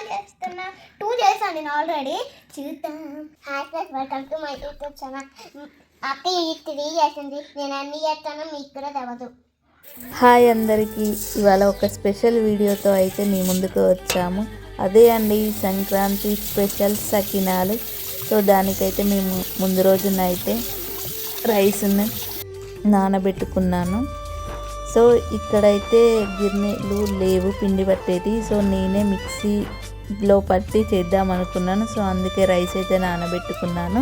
సకినాలు చేస్తున్నా. 2 చేశాను నేను ఆల్రెడీ. చూద్దాం. Hi friends, welcome to my YouTube channel. అక్క ఈ 3 చేసింది, నేను అన్ని చేస్తాను, మీకు కూడా తెవదు. హాయ్ అందరికీ, ఇవాళ ఒక స్పెషల్ వీడియోతో అయితే మీ ముందుకు వచ్చాము. అదే అండి సంక్రాంతి స్పెషల్ సకినాలు. సో దానికైతే మేము ముందు రోజున అయితే రైస్ని నానబెట్టుకున్నాను. సో ఇక్కడైతే గిన్నెలు లేవు పిండి పట్టేది. సో నేనే మిక్సీలో పట్టి చేద్దాం అనుకున్నాను. సో అందుకే రైస్ అయితే నానబెట్టుకున్నాను.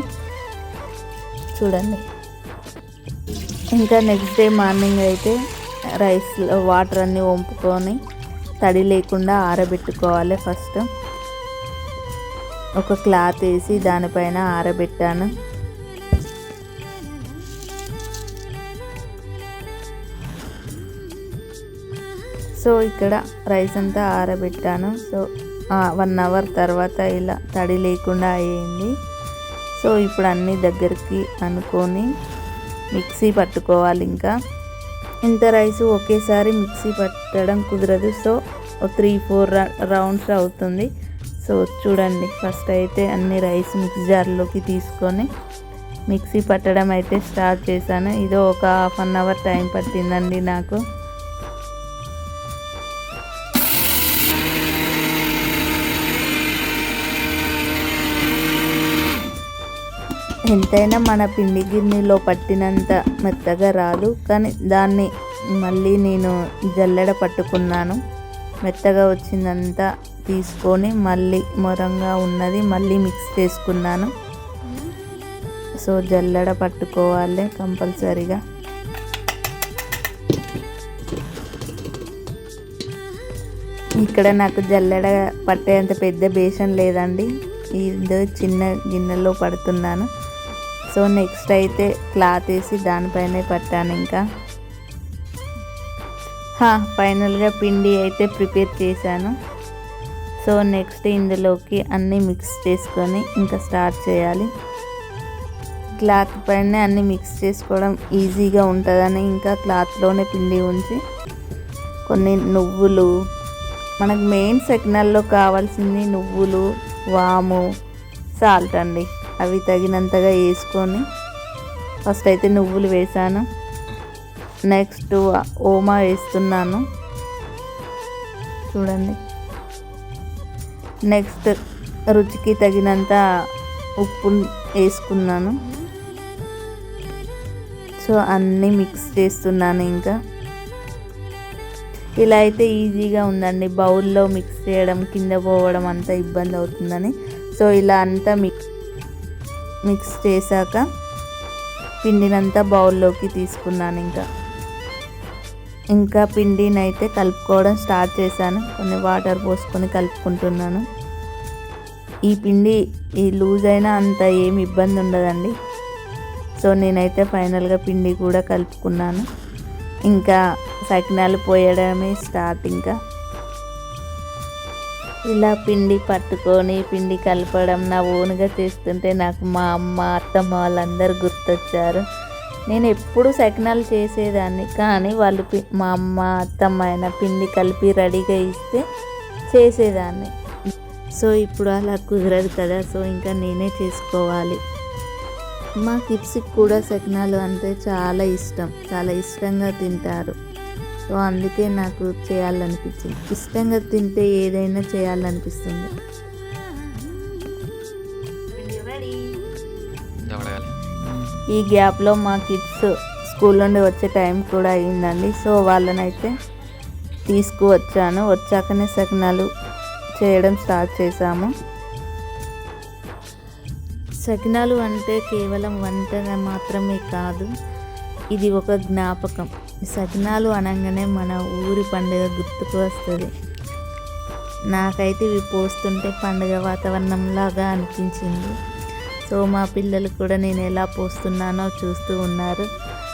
చూడండి, ఇంకా నెక్స్ట్ డే మార్నింగ్ అయితే రైస్లో వాటర్ అన్నీ వంపుకొని తడి లేకుండా ఆరబెట్టుకోవాలి. ఫస్ట్ ఒక క్లాత్ వేసి దానిపైన ఆరబెట్టాను. సో ఇక్కడ రైస్ అంతా ఆరబెట్టాను. సో 1 అవర్ తర్వాత ఇలా తడి లేకుండా అయ్యింది. సో ఇప్పుడు అన్నీ దగ్గరికి అనుకొని మిక్సీ పట్టుకోవాలి. ఇంకా ఇంత రైస్ ఒకేసారి మిక్సీ పట్టడం కుదరదు. సో 3-4 రౌండ్స్ అవుతుంది. సో చూడండి, ఫస్ట్ అయితే అన్ని రైస్ మిక్సీ జార్లోకి తీసుకొని మిక్సీ పట్టడం అయితే స్టార్ట్ చేశాను. ఇదో ఒక 1/2 అవర్ టైం పట్టిందండి నాకు. ఎంతైనా మన పిండి గిన్నెలో పట్టినంత మెత్తగా రాదు, కానీ దాన్ని మళ్ళీ నేను జల్లెడ పట్టుకున్నాను. మెత్తగా వచ్చిందంతా తీసుకొని మళ్ళీ మొరంగా ఉన్నది మళ్ళీ మిక్స్ చేసుకున్నాను. సో జల్లెడ పట్టుకోవాలి కంపల్సరీగా. ఇక్కడ నాకు జల్లెడ పట్టేంత పెద్ద బేషన్ లేదండి, ఇది చిన్న గిన్నెలో పడుతున్నాను. సో నెక్స్ట్ అయితే క్లాత్ వేసి దానిపైనే పట్టాను. ఇంకా ఫైనల్గా పిండి అయితే ప్రిపేర్ చేశాను. సో నెక్స్ట్ ఇందులోకి అన్నీ మిక్స్ చేసుకొని ఇంకా స్టార్ట్ చేయాలి. క్లాత్ పైన అన్నీ మిక్స్ చేసుకోవడం ఈజీగా ఉంటుందని ఇంకా క్లాత్లోనే పిండి ఉంచి కొన్ని నువ్వులు, మనకు మెయిన్ సకినాల్లో కావాల్సింది నువ్వులు, వాము, సాల్ట్ అండి. అవి తగినంతగా వేసుకొని ఫస్ట్ అయితే నువ్వులు వేసాను. నెక్స్ట్ ఓమా వేస్తున్నాను చూడండి. నెక్స్ట్ రుచికి తగినంత ఉప్పు వేసుకున్నాను. సో అన్నీ మిక్స్ చేస్తున్నాను. ఇంకా ఇలా అయితే ఈజీగా ఉందండి. బౌల్లో మిక్స్ చేయడం కింద పోవడం అంతా ఇబ్బంది అవుతుందని సో ఇలా అంతా మిక్స్ చేశాక పిండినంతా బౌల్లోకి తీసుకున్నాను. ఇంకా పిండిని అయితే కలుపుకోవడం స్టార్ట్ చేశాను. కొన్ని వాటర్ పోసుకొని కలుపుకుంటున్నాను. ఈ పిండి లూజ్ అయినా అంత ఏమి ఇబ్బంది ఉండదండి. సో నేనైతే ఫైనల్గా పిండి కూడా కలుపుకున్నాను. ఇంకా సకినాలు పోయడమే స్టార్ట్. ఇంకా ఇలా పిండి పట్టుకొని పిండి కలపడం నా ఓన్గా చేస్తుంటే నాకు మా అమ్మ, అత్తమ్మ వాళ్ళందరూ గుర్తొచ్చారు. నేను ఎప్పుడు సకినాలు చేసేదాన్ని, కానీ వాళ్ళు మా అమ్మ, అత్తమ్మ అయినా పిండి కలిపి రెడీగా ఇస్తే చేసేదాన్ని. సో ఇప్పుడు అలా కుదరదు కదా, సో ఇంకా నేనే చేసుకోవాలి. మా కిడ్స్కి కూడా సకినాలు అంటే చాలా ఇష్టం, చాలా ఇష్టంగా తింటారు. సో అందుకే నాకు చేయాలనిపించింది. ఇష్టంగా తింటే ఏదైనా చేయాలనిపిస్తుంది. ఈ గ్యాప్లో మా కిడ్స్ స్కూల్ నుండి వచ్చే టైం కూడా అయిందండి. సో వాళ్ళనైతే తీసుకువచ్చాను. వచ్చాకనే సకినాలు చేయడం స్టార్ట్ చేశాము. సకినాలు అంటే కేవలం వంట మాత్రమే కాదు, ఇది ఒక జ్ఞాపకం. సకినాలు అనగానే మన ఊరి పండుగ గుర్తుకు వస్తుంది. నాకైతే ఇవి పోస్తుంటే పండుగ వాతావరణంలాగా అనిపించింది. సో మా పిల్లలు కూడా నేను ఎలా పోస్తున్నానో చూస్తూ ఉన్నారు.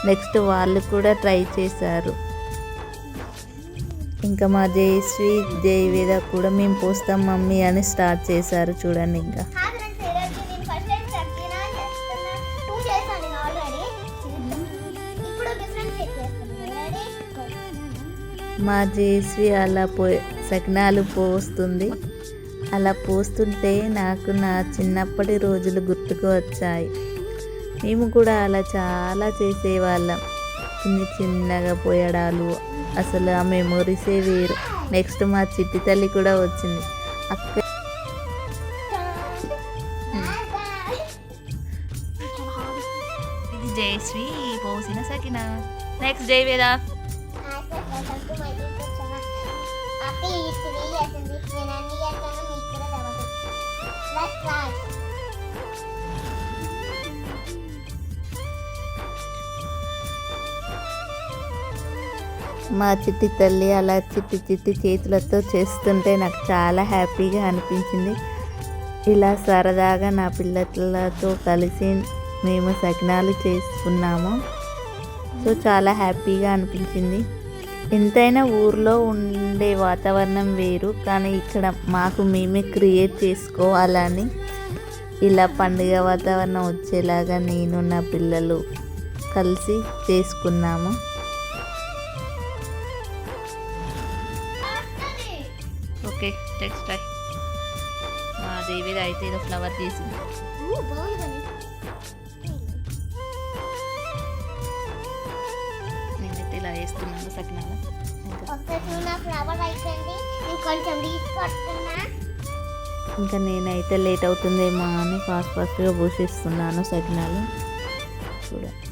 నెక్స్ట్ వాళ్ళు కూడా ట్రై చేశారు. ఇంకా మా జయశ్రీ, జయవేద కూడా మేము పోస్తాం మమ్మీ అని స్టార్ట్ చేశారు. చూడండి, ఇంకా మా జయశ్రీ అలా సకినాలు పోస్తుంది. అలా పూస్తుంటే నాకు నా చిన్నప్పటి రోజులు గుర్తుకు వచ్చాయి. మేము కూడా అలా చాలా చేసేవాళ్ళం. చిన్నగా పోయడాలు, అసలు ఆ మెమొరీసే వేరు. నెక్స్ట్ మా చిట్టి తల్లి కూడా వచ్చింది. అక్క ఇది జయశ్రీ పోసిన సకిన. నెక్స్ట్ జయవేద. మా చిట్టి తల్లి అలా చిట్టి చేతులతో చేస్తుంటే నాకు చాలా హ్యాపీగా అనిపించింది. ఇలా సరదాగా నా పిల్లలతో కలిసి మేము సకినాలు చేసుకున్నాము. సో చాలా హ్యాపీగా అనిపించింది. ఎంతైనా ఊర్లో ఉండే వాతావరణం వేరు, కానీ ఇక్కడ మాకు మేమే క్రియేట్ చేసుకోవాలని ఇలా పండుగ వాతావరణం వచ్చేలాగా నేను నా పిల్లలు కలిసి చేసుకున్నాము. ఓకే నెక్స్ట్ టైం మా దేవిది అయితే ఏదో ఫ్లవర్ చేసింది. నేనైతే ఇలా వేస్తున్నాను సకినాలు. ఇంకా నేనైతే లేట్ అవుతుందేమో అని ఫాస్ట్గా పోషిస్తున్నాను సకినాలు. చూడండి,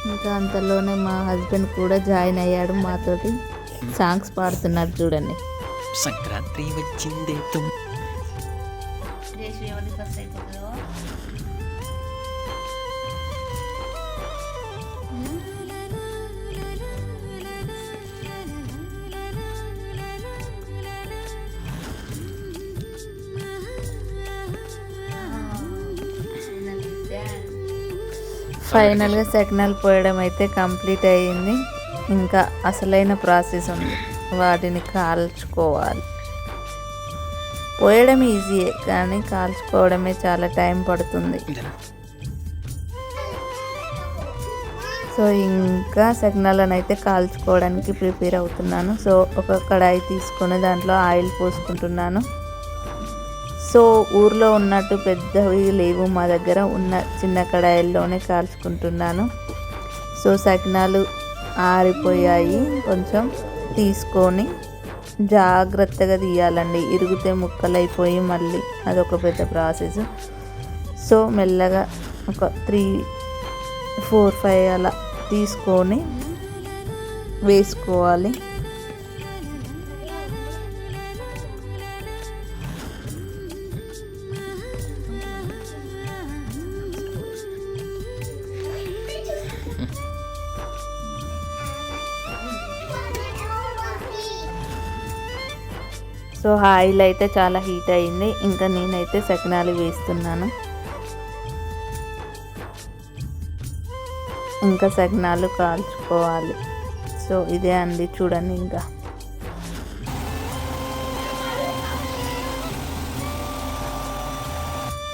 ఇంకా అంతలోనే మా హస్బెండ్ కూడా జాయిన్ అయ్యాడు మాతోటి. సాంగ్స్ పాడుతున్నారు చూడండి. సంక్రాంతి వచ్చిందే ఫస్ట్ అయిపోతుందో ఫైనల్గా సకినాలు పోయడం అయితే కంప్లీట్ అయ్యింది. ఇంకా అసలైన ప్రాసెస్ ఉంది, వాటిని కాల్చుకోవాలి. పోయడం ఈజీయే, కానీ కాల్చుకోవడమే చాలా టైం పడుతుంది. సో ఇంకా సకినాలను అయితే కాల్చుకోవడానికి ప్రిపేర్ అవుతున్నాను. సో ఒక కడాయి తీసుకొని దాంట్లో ఆయిల్ పోసుకుంటున్నాను. సో ఊర్లో ఉన్నట్టు పెద్దవి లేవు మా దగ్గర, ఉన్న చిన్న కడాయిల్లోనే కాల్చుకుంటున్నాను. సో సకినాలు ఆరిపోయాయి, కొంచెం తీసుకొని జాగ్రత్తగా తీయాలండి, ఇరిగితే ముక్కలు అయిపోయి మళ్ళీ అదొక పెద్ద ప్రాసెస్. సో మెల్లగా ఒక 3, 4, 5 అలా తీసుకొని వేసుకోవాలి. సో ఆయిల్ అయితే చాలా హీట్ అయింది. ఇంకా నేనైతే సకినాలు వేస్తున్నాను. ఇంకా సకినాలు కాల్చుకోవాలి. సో ఇదే అండి, చూడండి. ఇంకా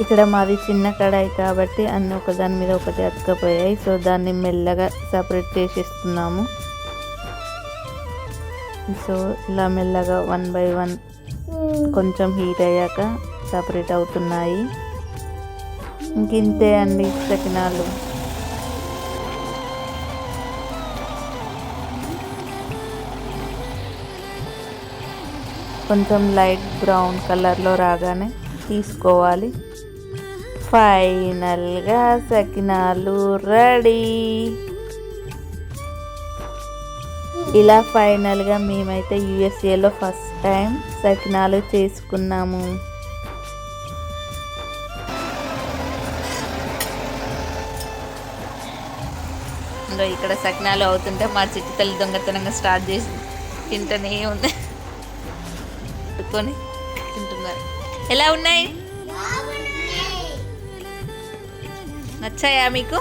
ఇక్కడ మాది చిన్న కడాయి కాబట్టి అన్నీ ఒకదాని మీద ఒకటి అతుకపోయాయి. సో దాన్ని మెల్లగా సపరేట్ చేసేస్తున్నాము. సో ఇలా మెల్లగా 1 by 1 కొంచెం హీట్ అయ్యాక సపరేట్ అవుతున్నాయి. ఇంతే అండి సకినాలు. కొంచెం లైట్ బ్రౌన్ కలర్లో రాగానే తీసుకోవాలి. ఫైనల్గా సకినాలు రెడీ. ఇలా ఫైనల్గా మేమైతే యూఎస్ఏలో ఫస్ట్ టైం సకినాలు చేసుకున్నాము. ఇంకా ఇక్కడ సకినాలు అవుతుంటే మా చిట్టి తల్లి దొంగతనంగా స్టార్ట్ చేసి తింటూనే ఉంది. పెట్టుకొని తింటున్నారు. ఎలా ఉన్నాయి? నచ్చాయా మీకు?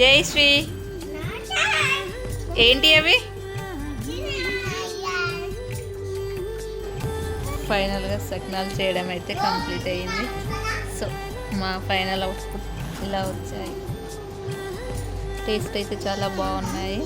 జయశ్రీ ఏంటి అవి? ఫైనల్గా సకినాలు చేయడం అయితే కంప్లీట్ అయ్యింది. సో మా ఫైనల్ అవుట్పుట్ ఇలా వచ్చాయి. టేస్ట్ అయితే చాలా బాగున్నాయి.